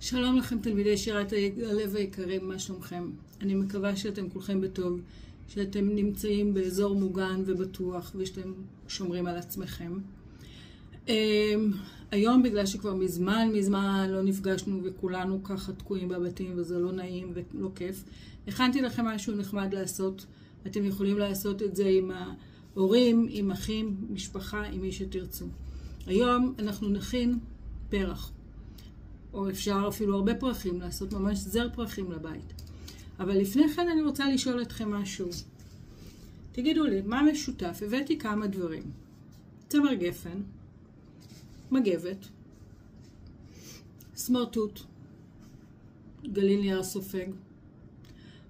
שלום לכם תלמידי שירת הלב היקרים, מה שלומכם? אני מקווה שאתם כולכם בטוב, שאתם נמצאים באזור מוגן ובטוח ושאתם שומרים על עצמכם. היום בגלל שכבר מזמן לא נפגשנו וכולנו ככה תקועים בבתים וזה לא נעים ולא כיף, הכנתי לכם משהו נחמד לעשות. אתם יכולים לעשות את זה עם ההורים, עם אחים, משפחה, עם מי שתרצו. היום אנחנו נכין פרח. או אפשר אפילו הרבה פרחים, לעשות ממש זר פרחים לבית. אבל לפני כן אני רוצה לשאול אתכם משהו. תגידו לי, מה משותף? הבאתי כמה דברים. צמר גפן, מגבת, סמרטוט, גליל נייר סופג.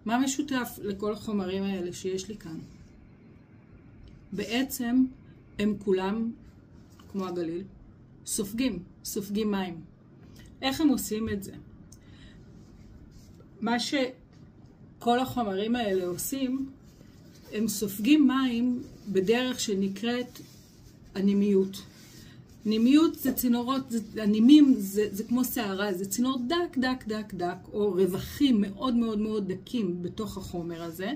מה משותף לכל החומרים האלה שיש לי כאן? בעצם הם כולם, כמו הגליל, סופגים מים. איך הם עושים את זה? מה שכל החומרים האלה עושים, הם סופגים מים בדרך שנקראת אנימיות. אנימיות זה צינורות, אנימים זה כמו שערה, זה צינור דק, או רווחים מאוד דקים בתוך החומר הזה,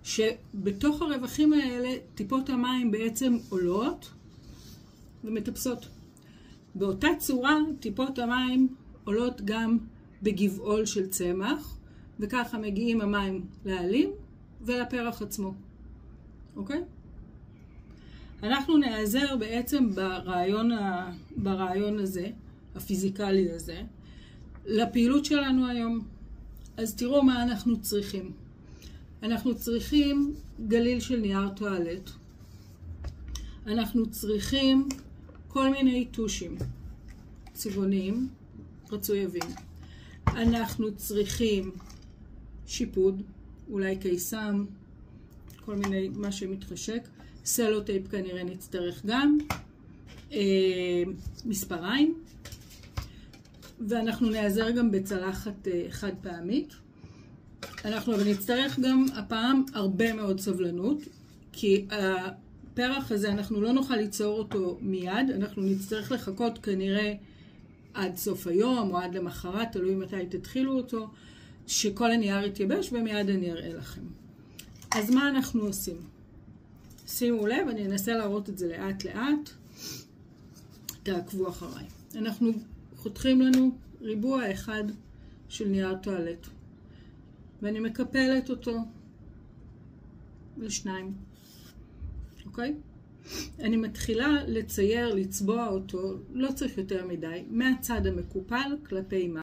שבתוך הרווחים האלה טיפות המים בעצם עולות ומטפסות. באותה צורה טיפות המים עולות גם בגבעול של צמח, וככה מגיעים המים לעלים ולפרח עצמו. אוקיי? אנחנו נעזר בעצם ברעיון הזה, הפיזיקלי הזה, לפעילות שלנו היום. אז תראו מה אנחנו צריכים. אנחנו צריכים גליל של נייר טואלט. אנחנו צריכים כל מיני טושים צבעוניים, רצוי אבים. אנחנו צריכים שיפוד, אולי קיסם, כל מיני, מה שמתחשק. סלוטייפ כנראה נצטרך גם. מספריים. ואנחנו נעזר גם בצלחת חד פעמית. אנחנו אבל נצטרך גם הפעם הרבה מאוד סבלנות, כי הפרח הזה אנחנו לא נוכל ליצור אותו מיד, אנחנו נצטרך לחכות כנראה עד סוף היום או עד למחרת, תלוי מתי תתחילו אותו, שכל הנייר יתייבש ומיד אני אראה לכם. אז מה אנחנו עושים? שימו לב, אני אנסה להראות את זה לאט, תעקבו אחריי. אנחנו חותכים לנו ריבוע אחד של נייר טואלט, ואני מקפלת אותו לשניים. אוקיי? אני מתחילה לצייר, לצבוע אותו, לא צריך יותר מדי, מהצד המקופל כלפי מעלה.